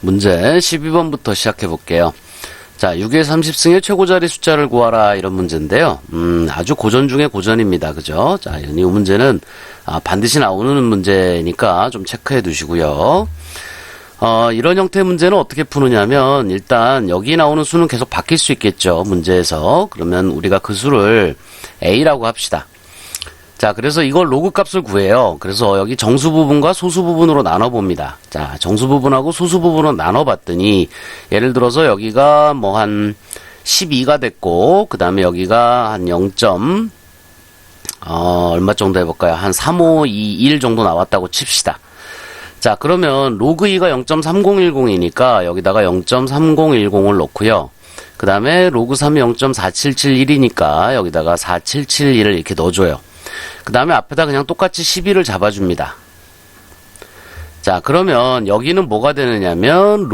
문제 12번부터 시작해 볼게요. 자, 6의 30승의 최고자리 숫자를 구하라 이런 문제인데요. 아주 고전 중에 고전입니다. 그죠? 자, 이 문제는 반드시 나오는 문제니까 좀 체크해 두시고요. 이런 형태의 문제는 어떻게 푸느냐면 일단 여기 나오는 수는 계속 바뀔 수 있겠죠. 문제에서. 그러면 우리가 그 수를 A라고 합시다. 자, 그래서 이걸 로그 값을 구해요. 그래서 여기 정수 부분과 소수 부분으로 나눠 봅니다. 자, 정수 부분하고 소수 부분으로 나눠 봤더니 예를 들어서 여기가 뭐 한 12가 됐고 그 다음에 여기가 한 0. 얼마 정도 해볼까요? 한 3521 정도 나왔다고 칩시다. 자, 그러면 로그 2가 0.3010이니까 여기다가 0.3010을 넣고요. 그 다음에 로그 3이 0.4771이니까 여기다가 4771을 이렇게 넣어줘요. 그 다음에 앞에다 그냥 똑같이 12를 잡아줍니다. 자, 그러면 여기는 뭐가 되느냐면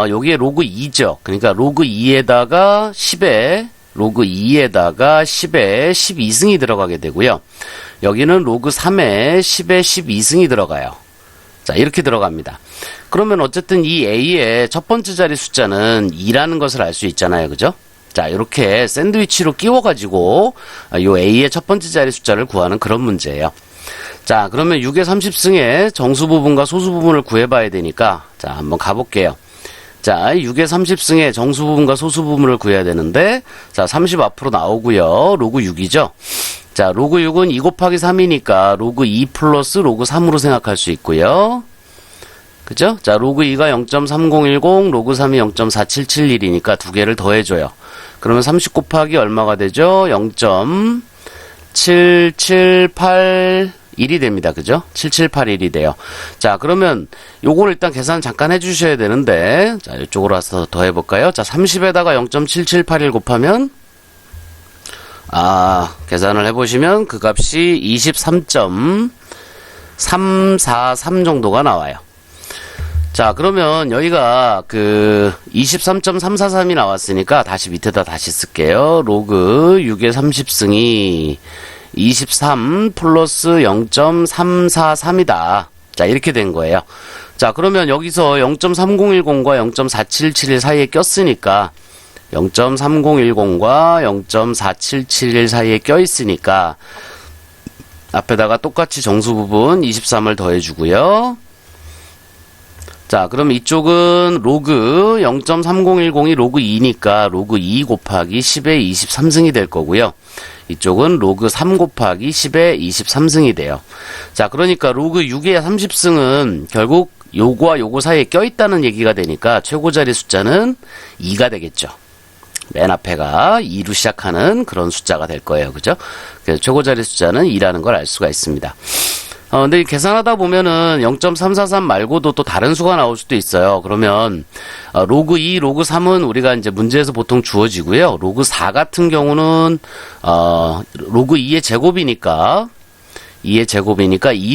여기에 로그 2죠. 그러니까 로그 2에다가 10에 로그 2에다가 10에 12승이 들어가게 되고요. 여기는 로그 3에 10에 12승이 들어가요. 자, 이렇게 들어갑니다. 그러면 어쨌든 이 A의 첫 번째 자리 숫자는 2라는 것을 알 수 있잖아요. 그죠? 자, 이렇게 샌드위치로 끼워가지고 요 A의 첫 번째 자리 숫자를 구하는 그런 문제예요. 자, 그러면 6의 30승의 정수 부분과 소수 부분을 구해봐야 되니까 자, 한번 가볼게요. 자, 6의 30승의 정수 부분과 소수 부분을 구해야 되는데 자, 30 앞으로 나오고요. 로그 6이죠. 자, 로그 6은 2 곱하기 3이니까 로그 2 플러스 로그 3으로 생각할 수 있고요. 그죠? 자, 로그 2가 0.3010, 로그 3이 0.4771이니까 두 개를 더해줘요. 그러면 30 곱하기 얼마가 되죠? 0.7781이 됩니다. 그죠? 7781이 돼요. 자, 그러면 요걸 일단 계산 잠깐 해주셔야 되는데, 자, 이쪽으로 와서 더 해볼까요? 자, 30에다가 0.7781 곱하면, 계산을 해보시면 그 값이 23.343 정도가 나와요. 자, 그러면 여기가 23.343이 나왔으니까 다시 밑에다 다시 쓸게요. 로그 6의 30승이 23 플러스 0.343이다. 자, 이렇게 된 거예요. 자, 그러면 여기서 0.3010과 0.4771 사이에 꼈으니까 0.3010과 0.4771 사이에 껴있으니까 앞에다가 똑같이 정수 부분 23을 더해주고요. 자, 그럼 이쪽은 로그 0.3010이 로그 2니까 로그 2 곱하기 10의 23승이 될 거고요. 이쪽은 로그 3 곱하기 10의 23승이 돼요. 자, 그러니까 로그 6의 30승은 결국 요거와 요거 사이에 껴있다는 얘기가 되니까 최고자리 숫자는 2가 되겠죠. 맨 앞에가 2로 시작하는 그런 숫자가 될 거예요. 그죠? 그래서 최고자리 숫자는 2라는 걸 알 수가 있습니다. 근데 계산하다 보면은 0.343 말고도 또 다른 수가 나올 수도 있어요. 그러면 로그 2, 로그 3은 우리가 이제 문제에서 보통 주어지고요. 로그 4 같은 경우는 로그 2의 제곱이니까 2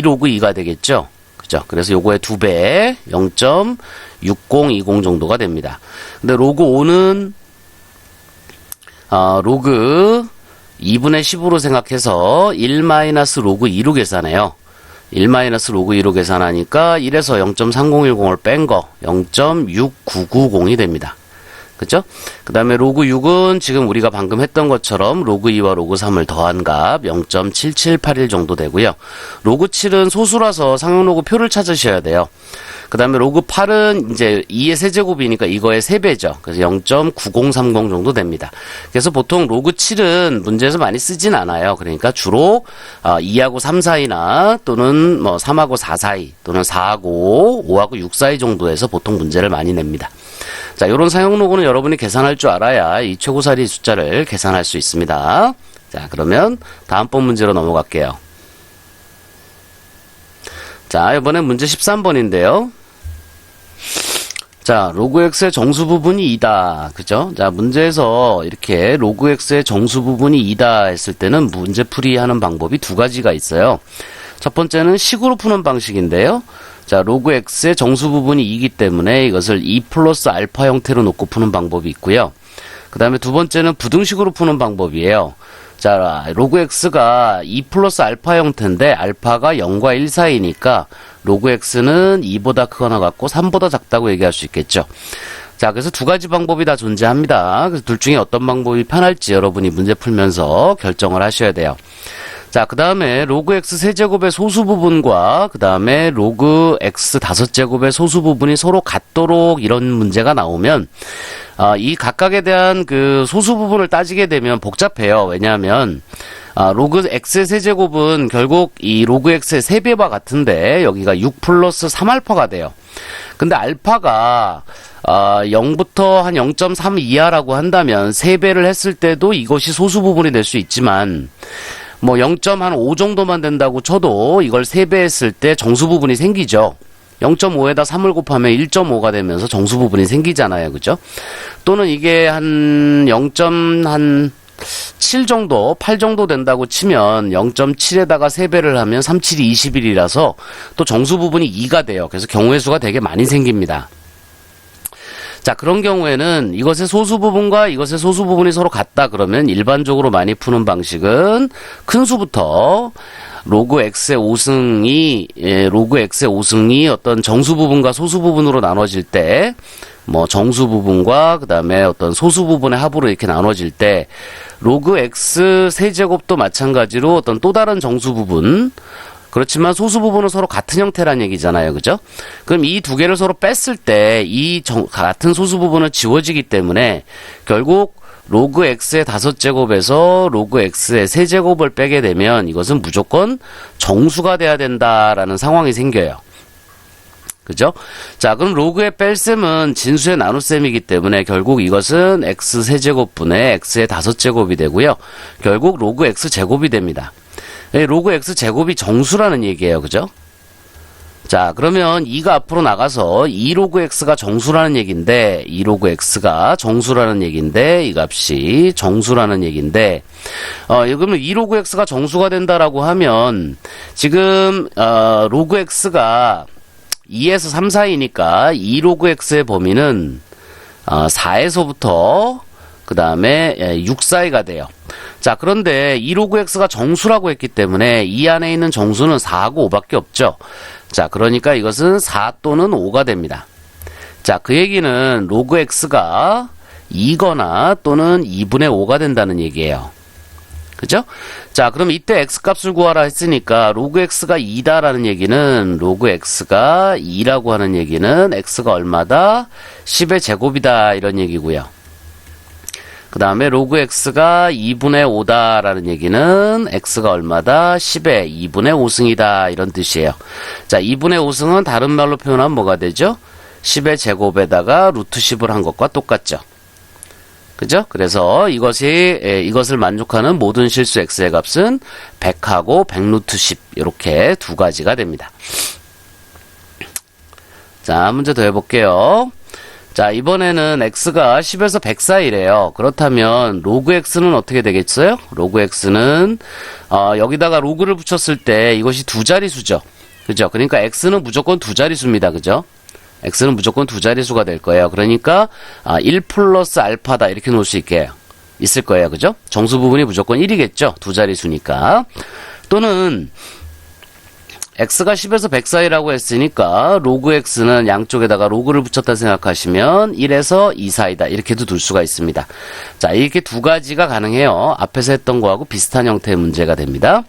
로그 2가 되겠죠. 그죠? 그래서 요거의 2배 0.6020 정도가 됩니다. 근데 로그 5는 로그 2분의 10으로 생각해서 1 마이너스 로그 2로 계산해요. 1 마이너스 로그 2로 계산하니까 1에서 0.3010을 뺀 거 0.6990이 됩니다. 그죠? 그 다음에 로그 6은 지금 우리가 방금 했던 것처럼 로그 2와 로그 3을 더한 값 0.7781 정도 되고요. 로그 7은 소수라서 상용로그 표를 찾으셔야 돼요. 그 다음에 로그 8은 이제 2의 세제곱이니까 이거의 3배죠. 그래서 0.9030 정도 됩니다. 그래서 보통 로그 7은 문제에서 많이 쓰진 않아요. 그러니까 주로 2하고 3 사이나 또는 뭐 3하고 4 사이 또는 4하고 5하고 6 사이 정도에서 보통 문제를 많이 냅니다. 자, 요런 사용로그는 여러분이 계산할 줄 알아야 이 최고자리 숫자를 계산할 수 있습니다. 자, 그러면 다음번 문제로 넘어갈게요. 자, 이번엔 문제 13번인데요. 자, 로그 x의 정수 부분이 2다. 그죠? 자, 문제에서 이렇게 로그 x의 정수 부분이 2다 했을 때는 문제풀이 하는 방법이 두 가지가 있어요. 첫 번째는 식으로 푸는 방식인데요. 자, 로그 x의 정수 부분이 2이기 때문에 이것을 2 플러스 알파 형태로 놓고 푸는 방법이 있고요. 그 다음에 두 번째는 부등식으로 푸는 방법이에요. 자, 로그 x가 2 플러스 알파 형태인데 알파가 0과 1 사이니까 로그 x는 2보다 크거나 같고 3보다 작다고 얘기할 수 있겠죠. 자, 그래서 두 가지 방법이 다 존재합니다. 그래서 둘 중에 어떤 방법이 편할지 여러분이 문제 풀면서 결정을 하셔야 돼요. 자, 그 다음에 로그 x 세제곱의 소수 부분과 그 다음에 로그 x 5제곱의 소수 부분이 서로 같도록 이런 문제가 나오면 이 각각에 대한 그 소수 부분을 따지게 되면 복잡해요. 왜냐하면 로그 x의 세제곱은 결국 이 로그 x의 3배와 같은데 여기가 6 플러스 3알파가 돼요. 근데 알파가 0부터 한 0.3 이하라고 한다면 3배를 했을 때도 이것이 소수 부분이 될 수 있지만 뭐 0.5 정도만 된다고 쳐도 이걸 3배 했을 때 정수 부분이 생기죠. 0.5에다 3을 곱하면 1.5가 되면서 정수 부분이 생기잖아요. 그죠? 또는 이게 한 0.7 정도, 8 정도 된다고 치면 0.7에다가 3배를 하면 3, 7이 21이라서 또 정수 부분이 2가 돼요. 그래서 경우의 수가 되게 많이 생깁니다. 자, 그런 경우에는 이것의 소수 부분과 이것의 소수 부분이 서로 같다 그러면 일반적으로 많이 푸는 방식은 큰 수부터 로그 x의 5승이 어떤 정수 부분과 소수 부분으로 나눠질 때 뭐 정수 부분과 그 다음에 어떤 소수 부분의 합으로 이렇게 나눠질 때 로그 x 세제곱도 마찬가지로 어떤 또 다른 정수 부분 그렇지만 소수 부분은 서로 같은 형태란 얘기잖아요. 그죠? 그럼 이 두 개를 서로 뺐을 때 이 같은 소수 부분은 지워지기 때문에 결국 로그 x의 5제곱에서 로그 x의 세제곱을 빼게 되면 이것은 무조건 정수가 돼야 된다라는 상황이 생겨요. 그죠? 자, 그럼 로그의 뺄셈은 진수의 나눗셈이기 때문에 결국 이것은 x 세제곱분의 x의 5제곱이 되고요. 결국 로그 x 제곱이 됩니다. 로그 x 제곱이 정수라는 얘기예요. 그죠? 자, 그러면 2가 앞으로 나가서 2로그 x가 정수라는 얘기인데, 2로그 x가 정수라는 얘기인데, 이 값이 정수라는 얘기인데, 그러면 2로그 x가 정수가 된다라고 하면, 지금, 로그 x가 2에서 3 사이니까 2로그 x의 범위는 4에서부터 그 다음에 6 사이가 돼요. 자, 그런데 2로그 x가 정수라고 했기 때문에 이 안에 있는 정수는 4하고 5밖에 없죠. 자, 그러니까 이것은 4 또는 5가 됩니다. 자, 그 얘기는 로그 x가 2거나 또는 2분의 5가 된다는 얘기예요. 그죠? 자, 그럼 이때 x값을 구하라 했으니까 로그 x가 2다라는 얘기는 로그 x가 2라고 하는 얘기는 x가 얼마다? 10의 제곱이다 이런 얘기고요. 그 다음에 로그 x가 2분의 5다라는 얘기는 x가 얼마다? 10의 2분의 5승이다 이런 뜻이에요. 자, 2분의 5승은 다른 말로 표현하면 뭐가 되죠? 10의 제곱에다가 루트 10을 한 것과 똑같죠. 그죠? 그래서 이것을 만족하는 모든 실수 x의 값은 100하고 100루트 10 이렇게 두 가지가 됩니다. 자, 문제 더 해볼게요. 자, 이번에는 x가 10에서 100 사이래요. 그렇다면 로그 x는 어떻게 되겠어요? 로그 x는 여기다가 로그를 붙였을 때 이것이 두 자리수죠. 그죠? 그러니까 x는 무조건 두 자리수입니다. 그죠? x는 무조건 두 자리수가 될 거예요. 그러니까 1 플러스 알파다 이렇게 놓을 수 있을 거예요. 그죠? 정수 부분이 무조건 1이겠죠. 두 자리수니까. 또는 x가 10에서 100 사이라고 했으니까 로그 x는 양쪽에다가 로그를 붙였다 생각하시면 1에서 2 사이다 이렇게도 둘 수가 있습니다. 자, 이렇게 두 가지가 가능해요. 앞에서 했던 거하고 비슷한 형태의 문제가 됩니다.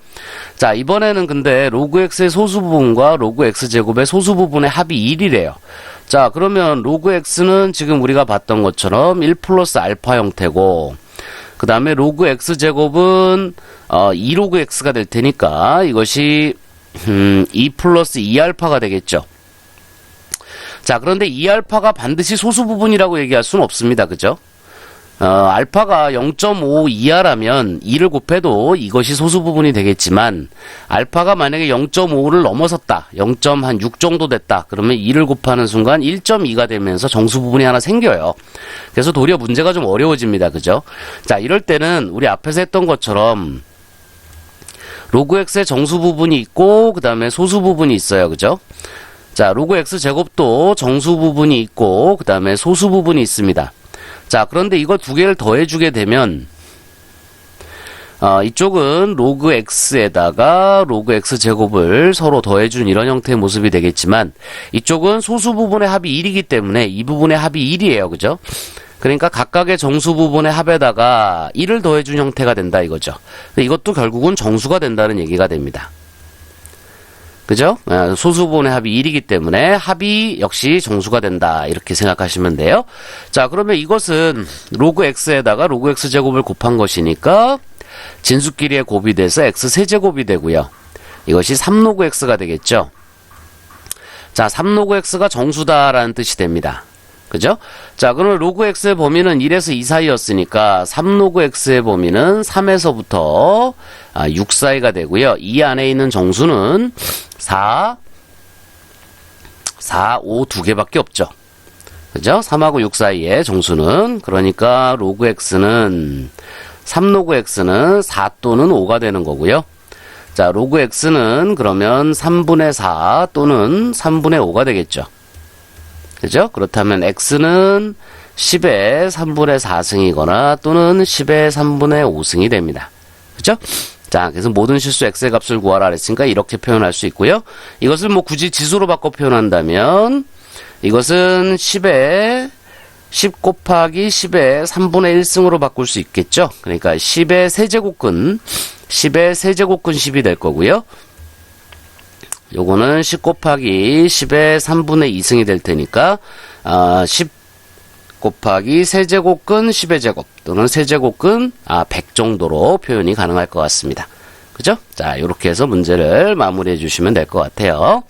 자, 이번에는 근데 로그 x의 소수 부분과 로그 x 제곱의 소수 부분의 합이 1이래요. 자, 그러면 로그 x는 지금 우리가 봤던 것처럼 1 플러스 알파 형태고 그 다음에 로그 x 제곱은 2로그 x가 될 테니까 이것이 2 플러스 2알파가 되겠죠. 자, 그런데 2알파가 반드시 소수 부분이라고 얘기할 수는 없습니다. 그죠? 알파가 0.5 이하라면 2를 곱해도 이것이 소수 부분이 되겠지만 알파가 만약에 0.5를 넘어섰다. 0.6 정도 됐다. 그러면 2를 곱하는 순간 1.2가 되면서 정수 부분이 하나 생겨요. 그래서 도리어 문제가 좀 어려워집니다. 그죠? 자, 이럴 때는 우리 앞에서 했던 것처럼 로그 x의 정수 부분이 있고 그 다음에 소수 부분이 있어요. 그죠? 자, 로그 x 제곱도 정수 부분이 있고 그 다음에 소수 부분이 있습니다. 자, 그런데 이거 두 개를 더해주게 되면 이쪽은 로그 x에다가 로그 x 제곱을 서로 더해준 이런 형태의 모습이 되겠지만 이쪽은 소수 부분의 합이 1이기 때문에 이 부분의 합이 1이에요. 그죠? 그러니까 각각의 정수 부분의 합에다가 1을 더해준 형태가 된다 이거죠. 이것도 결국은 정수가 된다는 얘기가 됩니다. 그죠? 소수 부분의 합이 1이기 때문에 합이 역시 정수가 된다. 이렇게 생각하시면 돼요. 자, 그러면 이것은 로그 x에다가 로그 x 제곱을 곱한 것이니까 진수끼리의 곱이 돼서 x 세제곱이 되고요. 이것이 3로그 x가 되겠죠. 자, 3로그 x가 정수다라는 뜻이 됩니다. 그죠? 자, 그러면 로그 x의 범위는 1에서 2 사이였으니까 3로그 x의 범위는 3에서부터 6 사이가 되고요. 이 안에 있는 정수는 4, 5 두 개밖에 없죠. 그죠? 3하고 6 사이의 정수는 그러니까 로그 x는 3로그 x는 4 또는 5가 되는 거고요. 자, 로그 x는 그러면 3분의 4 또는 3분의 5가 되겠죠. 그죠? 그렇다면 x는 10의 3분의 4승이거나 또는 10의 3분의 5승이 됩니다. 그죠? 자, 그래서 모든 실수 x의 값을 구하라 그랬으니까 이렇게 표현할 수 있고요. 이것을 뭐 굳이 지수로 바꿔 표현한다면 이것은 10 곱하기 10의 3분의 1승으로 바꿀 수 있겠죠? 그러니까 10의 세제곱근 10이 될 거고요. 요거는 10 곱하기 10의 3분의 2승이 될 테니까 10 곱하기 세제곱근 10의 제곱 또는 세제곱근 100 정도로 표현이 가능할 것 같습니다. 그죠? 자, 요렇게 해서 문제를 마무리해 주시면 될 것 같아요.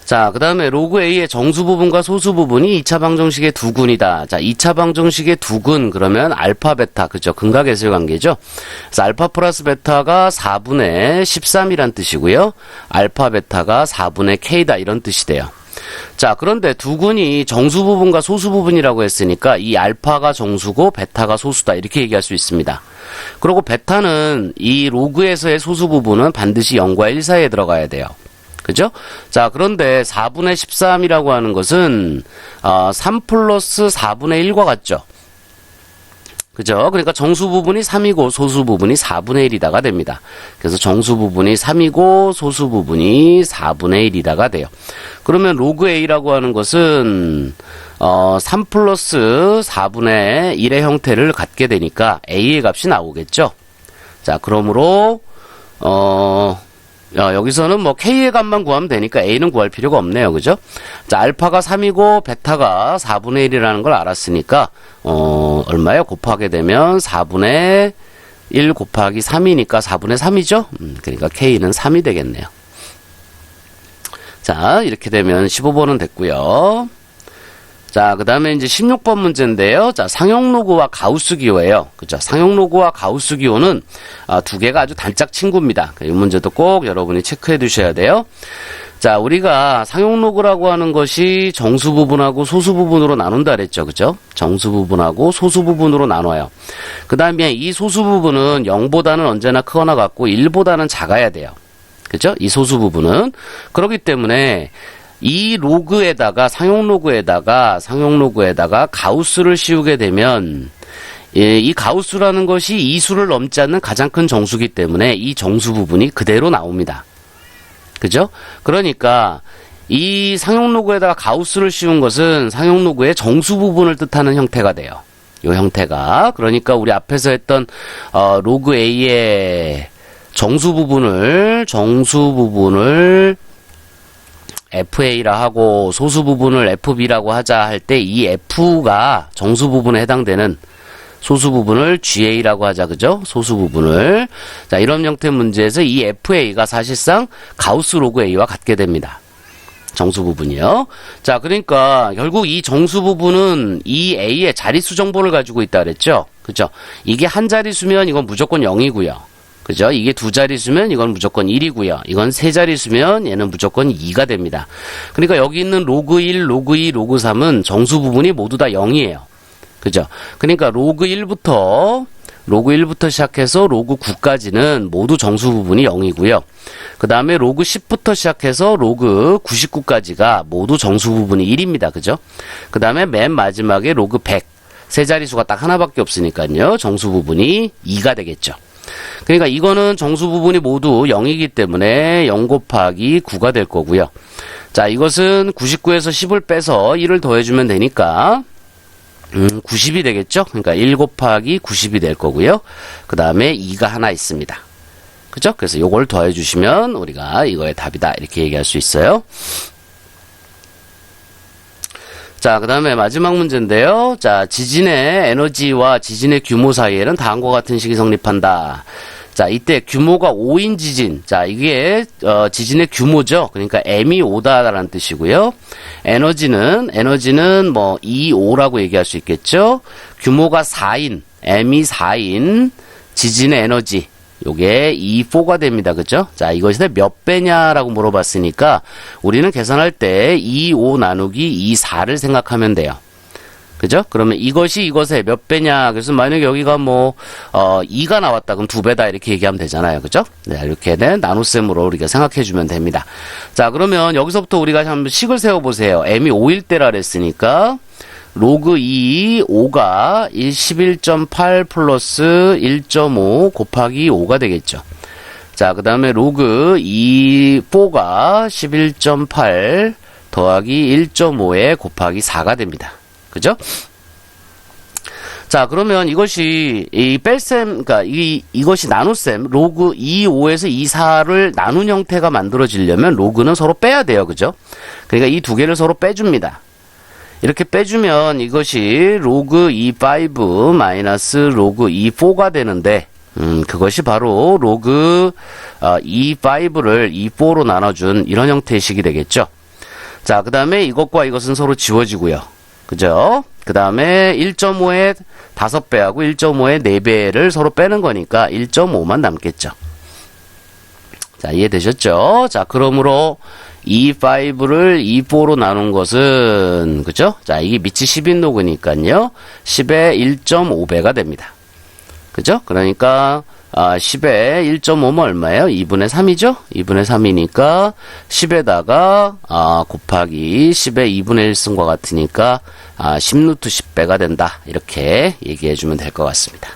자, 그 다음에 로그 A의 정수 부분과 소수 부분이 2차 방정식의 두 근이다. 자, 2차 방정식의 두 근, 그러면 알파, 베타, 그죠? 근각의수의 관계죠? 그래서 알파 플러스 베타가 4분의 13이란 뜻이고요. 알파, 베타가 4분의 K다. 이런 뜻이 돼요. 자, 그런데 두 근이 정수 부분과 소수 부분이라고 했으니까 이 알파가 정수고 베타가 소수다. 이렇게 얘기할 수 있습니다. 그리고 베타는 이 로그에서의 소수 부분은 반드시 0과 1 사이에 들어가야 돼요. 그죠? 자, 그런데 4분의 13이라고 하는 것은 3 플러스 4분의 1과 같죠? 그죠? 그러니까 정수 부분이 3이고 소수 부분이 4분의 1이다가 됩니다. 그래서 정수 부분이 3이고 소수 부분이 4분의 1이다가 돼요. 그러면 로그 A라고 하는 것은 3 플러스 4분의 1의 형태를 갖게 되니까 A의 값이 나오겠죠? 자, 그러므로 여기서는 뭐 K의 값만 구하면 되니까 A는 구할 필요가 없네요. 그죠? 자, 알파가 3이고 베타가 4분의 1이라는 걸 알았으니까 얼마요? 곱하게 되면 4분의 1 곱하기 3이니까 4분의 3이죠? 그러니까 K는 3이 되겠네요. 자, 이렇게 되면 15번은 됐고요. 자, 그 다음에 이제 16번 문제인데요. 자, 상용로그와 가우스 기호예요. 그죠? 상용로그와 가우스 기호는 두 개가 아주 단짝 친구입니다. 이 문제도 꼭 여러분이 체크해 두셔야 돼요. 자, 우리가 상용로그라고 하는 것이 정수 부분하고 소수 부분으로 나눈다 그랬죠. 그죠? 정수 부분하고 소수 부분으로 나눠요. 그 다음에 이 소수 부분은 0보다는 언제나 크거나 같고 1보다는 작아야 돼요. 그죠? 이 소수 부분은. 그렇기 때문에 이 로그에다가 상용로그에다가 가우스를 씌우게 되면 이 가우스라는 것이 이 수를 넘지 않는 가장 큰 정수기 때문에 이 정수 부분이 그대로 나옵니다. 그죠? 그러니까 이 상용로그에다가 가우스를 씌운 것은 상용로그의 정수 부분을 뜻하는 형태가 돼요. 이 형태가. 그러니까 우리 앞에서 했던 로그 A의 정수 부분을 FA라 하고 소수 부분을 FB라고 하자 할 때 이 F가 정수 부분에 해당되는 소수 부분을 GA라고 하자. 그죠? 소수 부분을. 자, 이런 형태의 문제에서 이 FA가 사실상 가우스 로그 A와 같게 됩니다. 정수 부분이요. 자, 그러니까 결국 이 정수 부분은 이 A의 자릿수 정보를 가지고 있다 그랬죠? 그죠? 이게 한 자릿수면 이건 무조건 0이고요. 그죠? 이게 두 자릿수면 이건 무조건 1이고요. 이건 세 자릿수면 얘는 무조건 2가 됩니다. 그러니까 여기 있는 로그 1, 로그 2, 로그 3은 정수 부분이 모두 다 0이에요. 그죠? 그러니까 로그 1부터 시작해서 로그 9까지는 모두 정수 부분이 0이고요. 그 다음에 로그 10부터 시작해서 로그 99까지가 모두 정수 부분이 1입니다. 그죠? 그 다음에 맨 마지막에 로그 100. 세 자리수가 딱 하나밖에 없으니까요. 정수 부분이 2가 되겠죠. 그러니까 이거는 정수 부분이 모두 0이기 때문에 0 곱하기 9가 될 거고요. 자, 이것은 99에서 10을 빼서 1을 더해주면 되니까 90이 되겠죠? 그러니까 1 곱하기 90이 될 거고요. 그 다음에 2가 하나 있습니다. 그죠? 그래서 요걸 더해주시면 우리가 이거의 답이다. 이렇게 얘기할 수 있어요. 자, 그 다음에 마지막 문제인데요. 자, 지진의 에너지와 지진의 규모 사이에는 다음과 같은 식이 성립한다. 자, 이때 규모가 5인 지진. 자, 이게 지진의 규모죠. 그러니까 M이 5다라는 뜻이고요. 에너지는 뭐 2, 5라고 얘기할 수 있겠죠. 규모가 4인, M이 4인 지진의 에너지. 요게 2, 4가 됩니다. 그죠? 자, 이것이 몇 배냐라고 물어봤으니까 우리는 계산할 때 2, 5 나누기 2, 4를 생각하면 돼요. 그죠? 그러면 이것이 이것의 몇 배냐. 그래서 만약에 여기가 2가 나왔다. 그럼 2배다. 이렇게 얘기하면 되잖아요. 그죠? 네, 이렇게 나눗셈으로 우리가 생각해 주면 됩니다. 자, 그러면 여기서부터 우리가 한번 식을 세워보세요. M이 5일 때라 그랬으니까 로그 2, 5가 11.8 플러스 1.5 곱하기 5가 되겠죠. 자, 그 다음에 로그 2, 4가 11.8 더하기 1.5에 곱하기 4가 됩니다. 그죠? 자, 그러면 이것이 이 뺄셈, 그러니까 이것이 나눗셈 로그 2, 5에서 2, 4를 나눈 형태가 만들어지려면 로그는 서로 빼야 돼요. 그죠? 그러니까 이 두 개를 서로 빼줍니다. 이렇게 빼주면 이것이 로그 2, 5 마이너스 로그 2, 4가 되는데 그것이 바로 로그 2, 5를 2, 4로 나눠준 이런 형태의 식이 되겠죠. 자, 그 다음에 이것과 이것은 서로 지워지고요. 그죠? 그 다음에 1.5에 5배하고 1.5에 4배를 서로 빼는 거니까 1.5만 남겠죠. 자, 이해되셨죠? 자, 그러므로 2, 5를 2, 4로 나눈 것은, 그죠? 자, 이게 밑이 10인 로그니까요. 10의 1.5배가 됩니다. 그죠? 그러니까, 10의 1.5면 얼마예요? 2분의 3이죠? 2분의 3이니까, 10에다가, 곱하기 10의 2분의 1승과 같으니까, 10루트 10배가 된다. 이렇게 얘기해 주면 될 것 같습니다.